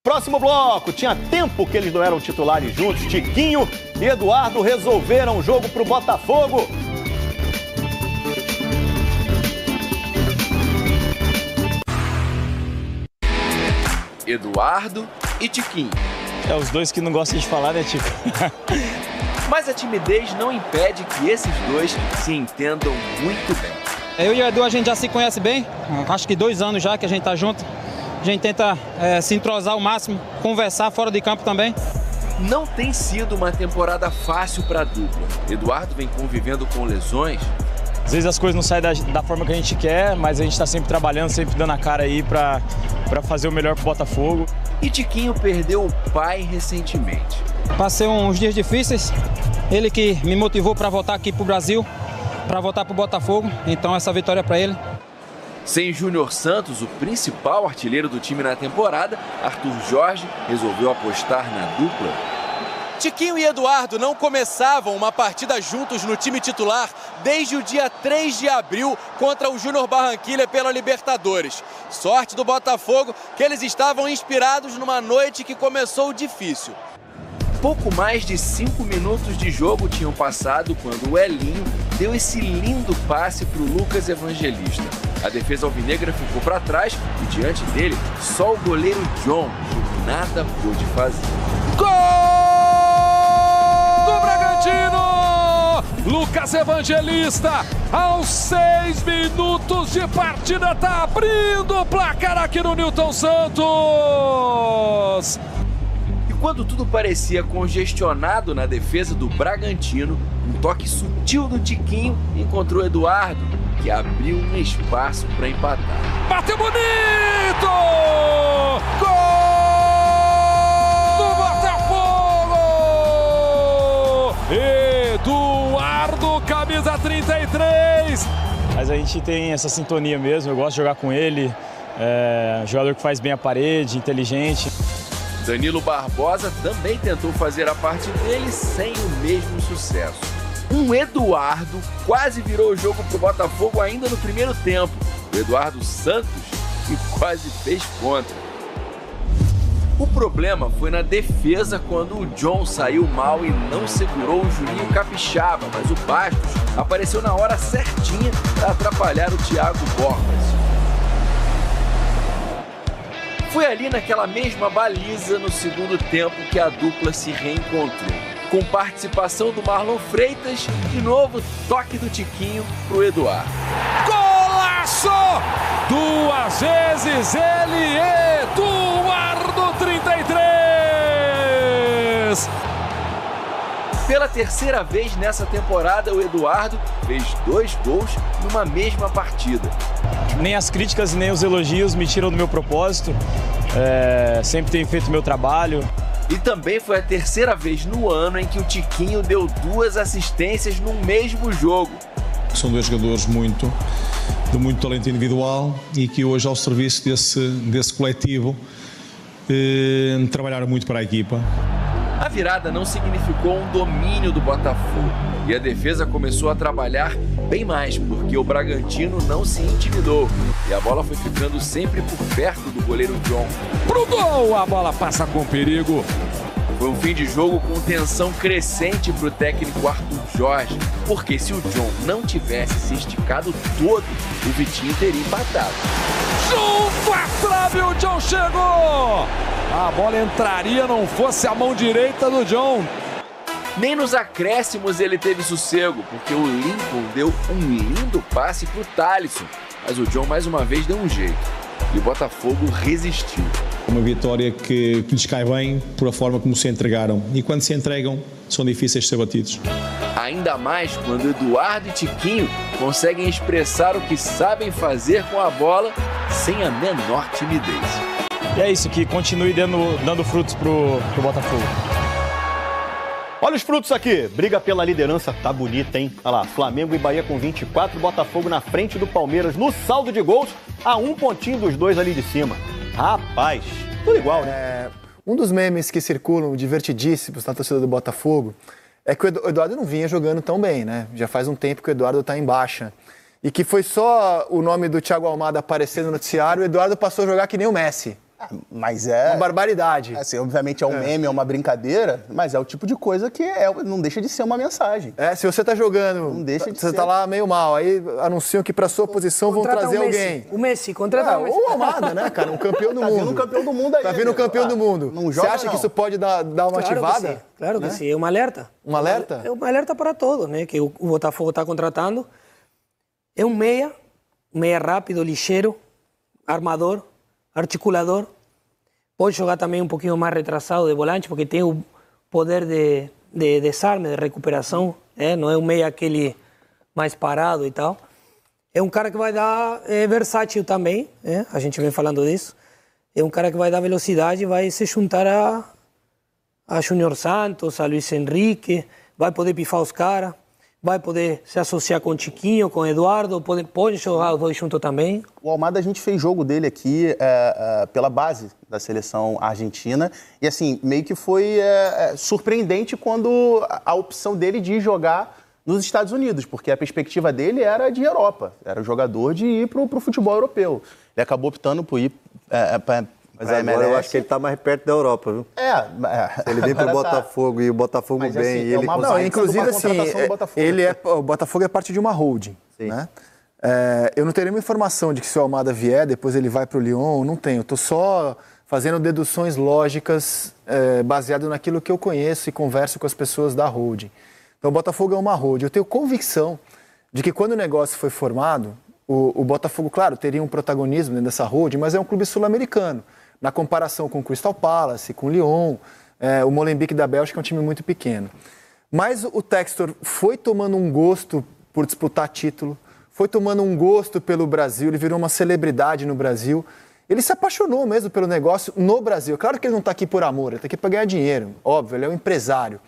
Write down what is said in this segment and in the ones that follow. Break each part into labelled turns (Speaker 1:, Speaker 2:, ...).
Speaker 1: Próximo bloco, tinha tempo que eles não eram titulares juntos. Tiquinho e Eduardo resolveram o jogo pro Botafogo.
Speaker 2: Eduardo e Tiquinho.
Speaker 3: É os dois que não gostam de falar, né, Tico?
Speaker 2: Mas a timidez não impede que esses dois se entendam muito bem.
Speaker 4: Eu e o Edu, a gente já se conhece bem, acho que 2 anos já que a gente tá junto. A gente tenta se entrosar ao máximo, conversar fora de campo também.
Speaker 2: Não tem sido uma temporada fácil para a dupla. Eduardo vem convivendo com lesões.
Speaker 3: Às vezes as coisas não saem da forma que a gente quer, mas a gente está sempre trabalhando, sempre dando a cara aí para fazer o melhor pro Botafogo.
Speaker 2: E Tiquinho perdeu o pai recentemente.
Speaker 4: Passei uns dias difíceis, ele que me motivou para voltar aqui pro Brasil, para voltar pro Botafogo, então essa vitória é para ele.
Speaker 2: Sem Júnior Santos, o principal artilheiro do time na temporada, Arthur Jorge resolveu apostar na dupla.
Speaker 5: Tiquinho e Eduardo não começavam uma partida juntos no time titular desde o dia 3 de abril contra o Júnior Barranquilla pela Libertadores. Sorte do Botafogo que eles estavam inspirados numa noite que começou difícil.
Speaker 2: Pouco mais de 5 minutos de jogo tinham passado quando o Elinho deu esse lindo passe para o Lucas Evangelista. A defesa alvinegra ficou para trás e diante dele só o goleiro John, que nada pôde fazer.
Speaker 6: Gol do Bragantino! Lucas Evangelista, aos 6 minutos de partida, tá abrindo o placar aqui no Newton Santos!
Speaker 2: Quando tudo parecia congestionado na defesa do Bragantino, um toque sutil do Tiquinho encontrou Eduardo, que abriu um espaço para empatar.
Speaker 6: Bateu bonito! Gol do Botafogo! Eduardo, camisa 33!
Speaker 3: Mas a gente tem essa sintonia mesmo, eu gosto de jogar com ele, jogador que faz bem a parede, inteligente.
Speaker 2: Danilo Barbosa também tentou fazer a parte dele sem o mesmo sucesso. Um Eduardo quase virou o jogo pro Botafogo ainda no primeiro tempo. O Eduardo Santos que quase fez contra. O problema foi na defesa quando o John saiu mal e não segurou o Juninho Capixaba, mas o Bastos apareceu na hora certinha para atrapalhar o Thiago Borges. Foi ali naquela mesma baliza no segundo tempo que a dupla se reencontrou. Com participação do Marlon Freitas, de novo toque do Tiquinho pro Eduardo.
Speaker 6: Golaço! 2 vezes ele, Eduardo 33!
Speaker 2: Pela terceira vez nessa temporada, o Eduardo fez 2 gols numa mesma partida.
Speaker 3: Nem as críticas nem os elogios me tiram do meu propósito. Sempre tenho feito o meu trabalho.
Speaker 2: E também foi a terceira vez no ano em que o Tiquinho deu 2 assistências no mesmo jogo.
Speaker 7: São 2 jogadores de muito talento individual e que hoje, ao serviço desse coletivo, trabalharam muito para a equipa.
Speaker 2: A virada não significou um domínio do Botafogo e a defesa começou a trabalhar bem mais, porque o Bragantino não se intimidou e a bola foi ficando sempre por perto do goleiro John.
Speaker 6: Pro gol, a bola passa com perigo.
Speaker 2: Foi um fim de jogo com tensão crescente para o técnico Arthur Jorge, porque se o John não tivesse se esticado todo, o Vitinho teria empatado.
Speaker 6: Junto à trave, o John chegou! A bola entraria, não fosse a mão direita do John.
Speaker 2: Nem nos acréscimos ele teve sossego, porque o Lincoln deu um lindo passe pro Thalisson, mas o John mais uma vez deu um jeito e o Botafogo resistiu.
Speaker 7: Uma vitória que lhes cai bem por a forma como se entregaram e quando se entregam são difíceis de ser batidos.
Speaker 2: Ainda mais quando Eduardo e Tiquinho conseguem expressar o que sabem fazer com a bola sem a menor timidez.
Speaker 3: E é isso, que continue dando frutos pro Botafogo.
Speaker 1: Olha os frutos aqui. Briga pela liderança tá bonita, hein? Olha lá, Flamengo e Bahia com 24, Botafogo na frente do Palmeiras no saldo de gols, a 1 pontinho dos dois ali de cima. Rapaz, tudo igual, né?
Speaker 8: Um dos memes que circulam divertidíssimos na torcida do Botafogo é que o Eduardo não vinha jogando tão bem, né? Já faz um tempo que o Eduardo tá em baixa. E que foi só o nome do Thiago Almada aparecer no noticiário, o Eduardo passou a jogar que nem o Messi.
Speaker 9: Mas é...
Speaker 8: Uma barbaridade.
Speaker 9: Assim, obviamente é um meme, é uma brincadeira, mas é o tipo de coisa que não deixa de ser uma mensagem.
Speaker 8: Se você tá jogando,
Speaker 9: não deixa de
Speaker 8: você
Speaker 9: ser.
Speaker 8: Tá lá meio mal, aí anunciam que pra sua posição vão trazer alguém.
Speaker 10: O Messi, contrata o Messi.
Speaker 8: Ou o Almada, né, cara? Um campeão do mundo.
Speaker 9: Tá vindo um campeão do mundo aí.
Speaker 8: Tá vindo um campeão do mundo.
Speaker 9: Não joga,
Speaker 8: você acha que isso pode dar uma ativada?
Speaker 10: Claro que sim, é um alerta.
Speaker 8: Um alerta?
Speaker 10: É um alerta para todos, né? Que o Botafogo está contratando. É um meia rápido, ligeiro, armador, articulador. Pode jogar também um pouquinho mais retrasado de volante, porque tem o poder de desarme, de recuperação. Não é um meia aquele mais parado e tal. É um cara que vai dar versátil também, a gente vem falando disso. É um cara que vai dar velocidade e vai se juntar a Júnior Santos, a Luiz Henrique, vai poder pifar os caras, vai poder se associar com o Chiquinho, com o Eduardo, pode jogar os dois juntos também.
Speaker 9: O Almada, a gente fez jogo dele aqui pela base da seleção argentina e, assim, meio que foi surpreendente quando a opção dele de jogar nos Estados Unidos, porque a perspectiva dele era de Europa, era o jogador de ir para o futebol europeu. Ele acabou optando por ir
Speaker 1: mas agora eu acho que ele está mais perto da Europa, viu? Se ele vem para o Botafogo e o Botafogo
Speaker 9: mas,
Speaker 1: bem...
Speaker 9: Assim,
Speaker 1: e ele
Speaker 8: inclusive, assim, o Botafogo é parte de uma holding, né? Eu não tenho nenhuma informação de que se o Almada vier, depois ele vai para o Lyon, não tenho. Eu estou só fazendo deduções lógicas baseado naquilo que eu conheço e converso com as pessoas da holding. Então, o Botafogo é uma holding. Eu tenho convicção de que quando o negócio foi formado, o Botafogo, claro, teria um protagonismo dentro dessa holding, mas é um clube sul-americano. Na comparação com o Crystal Palace, com o Lyon, o Molenbeek da Bélgica é um time muito pequeno. Mas o Textor foi tomando um gosto por disputar título, foi tomando um gosto pelo Brasil, ele virou uma celebridade no Brasil. Ele se apaixonou mesmo pelo negócio no Brasil. Claro que ele não está aqui por amor, ele está aqui para ganhar dinheiro, óbvio, ele é um empresário.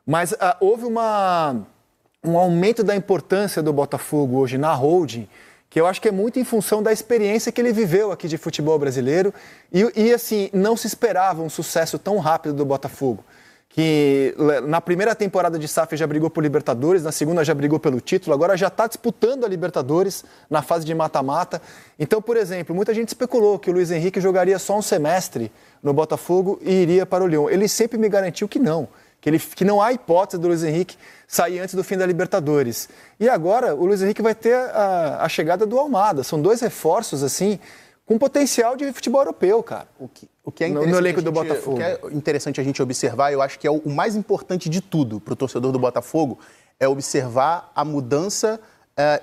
Speaker 8: Mas houve um aumento da importância do Botafogo hoje na holding, que eu acho que é muito em função da experiência que ele viveu aqui de futebol brasileiro. E assim, não se esperava um sucesso tão rápido do Botafogo. Que na primeira temporada de SAF já brigou por Libertadores, na segunda já brigou pelo título, agora já está disputando a Libertadores na fase de mata-mata. Então, por exemplo, muita gente especulou que o Luiz Henrique jogaria só um semestre no Botafogo e iria para o Lyon. Ele sempre me garantiu que não. Que não há hipótese do Luiz Henrique sair antes do fim da Libertadores. E agora o Luiz Henrique vai ter a chegada do Almada. São dois reforços, assim, com potencial de futebol europeu, cara.
Speaker 9: O que é interessante
Speaker 8: no elenco do Botafogo.
Speaker 9: O que é interessante a gente observar, eu acho que é o mais importante de tudo para o torcedor do Botafogo, é observar a mudança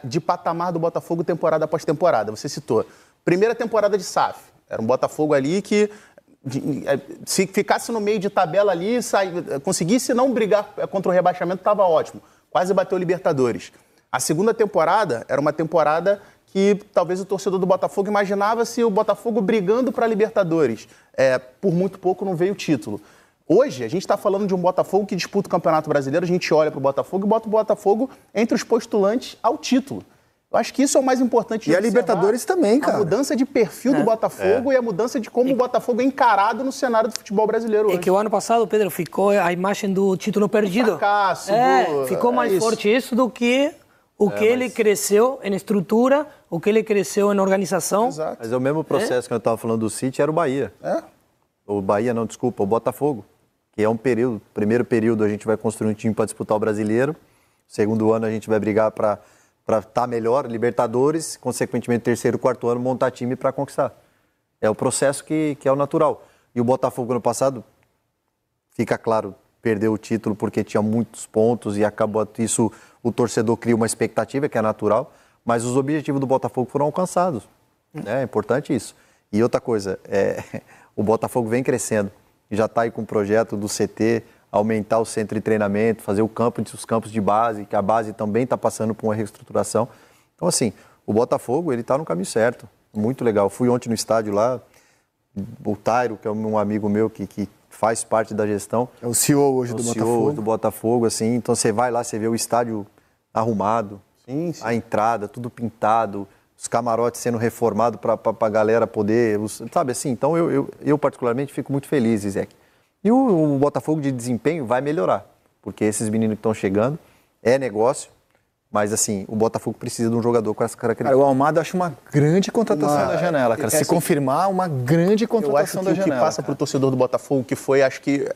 Speaker 9: de patamar do Botafogo temporada após temporada. Você citou. Primeira temporada de SAF. Era um Botafogo ali que... se ficasse no meio de tabela ali, conseguisse não brigar contra o rebaixamento, estava ótimo. Quase bateu o Libertadores. A segunda temporada era uma temporada que talvez o torcedor do Botafogo imaginava se o Botafogo brigando para a Libertadores. Por muito pouco não veio o título. Hoje, a gente está falando de um Botafogo que disputa o Campeonato Brasileiro, a gente olha para o Botafogo e bota o Botafogo entre os postulantes ao título. Eu acho que isso é o mais importante.
Speaker 8: E a Libertadores também, cara.
Speaker 9: A mudança de perfil do Botafogo e a mudança de como o Botafogo é encarado no cenário do futebol brasileiro hoje.
Speaker 10: É que o ano passado, Pedro, ficou a imagem do título perdido.
Speaker 9: Fracasso.
Speaker 10: Ficou mais forte isso do que o que ele cresceu em estrutura, o que ele cresceu em organização.
Speaker 9: Exato.
Speaker 1: Mas é o mesmo processo que eu estava falando do City, era o Bahia. O Bahia, não, desculpa, o Botafogo. Que é um período, primeiro período a gente vai construir um time para disputar o Brasileiro. Segundo ano a gente vai brigar para estar melhor, Libertadores, consequentemente, terceiro, quarto ano, montar time para conquistar. É o processo que é o natural. E o Botafogo, no passado, fica claro, perdeu o título porque tinha muitos pontos e acabou isso, o torcedor cria uma expectativa, que é natural, mas os objetivos do Botafogo foram alcançados. É importante isso. E outra coisa, o Botafogo vem crescendo, já está aí com o projeto do CT, aumentar o centro de treinamento, fazer os campos de base, que a base também está passando por uma reestruturação. Então, assim, o Botafogo, ele está no caminho certo. Muito legal. Fui ontem no estádio lá, o Tairo, que é um amigo meu que faz parte da gestão.
Speaker 8: É o CEO hoje do Botafogo.
Speaker 1: CEO do Botafogo, assim. Então, você vai lá, você vê o estádio arrumado,
Speaker 9: sim.
Speaker 1: A entrada, tudo pintado, os camarotes sendo reformados para a galera poder... Sabe assim? Então, eu particularmente fico muito feliz, Zé. E o Botafogo de desempenho vai melhorar, porque esses meninos que estão chegando, é negócio, Mas, assim, o Botafogo precisa de um jogador com essa característica.
Speaker 8: Cara, o Almada eu acho uma grande contratação da janela, cara. Se confirmar, uma grande contratação da janela.
Speaker 9: Eu acho que o que passa para o torcedor do Botafogo, que foi, acho que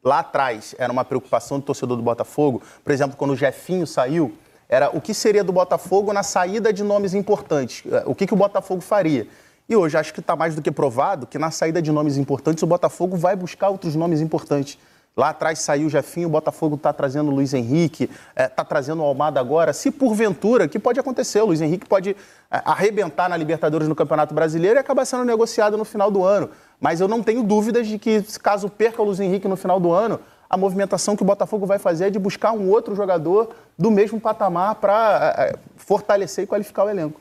Speaker 9: lá atrás, era uma preocupação do torcedor do Botafogo, por exemplo, quando o Jefinho saiu, era o que seria do Botafogo na saída de nomes importantes, o que o Botafogo faria. E hoje acho que está mais do que provado que na saída de nomes importantes o Botafogo vai buscar outros nomes importantes. Lá atrás saiu o Jefinho, o Botafogo está trazendo o Luiz Henrique, está trazendo o Almada agora. Se porventura, que pode acontecer, o Luiz Henrique pode arrebentar na Libertadores no Campeonato Brasileiro e acabar sendo negociado no final do ano. Mas eu não tenho dúvidas de que, caso perca o Luiz Henrique no final do ano, a movimentação que o Botafogo vai fazer é de buscar um outro jogador do mesmo patamar para fortalecer e qualificar o elenco.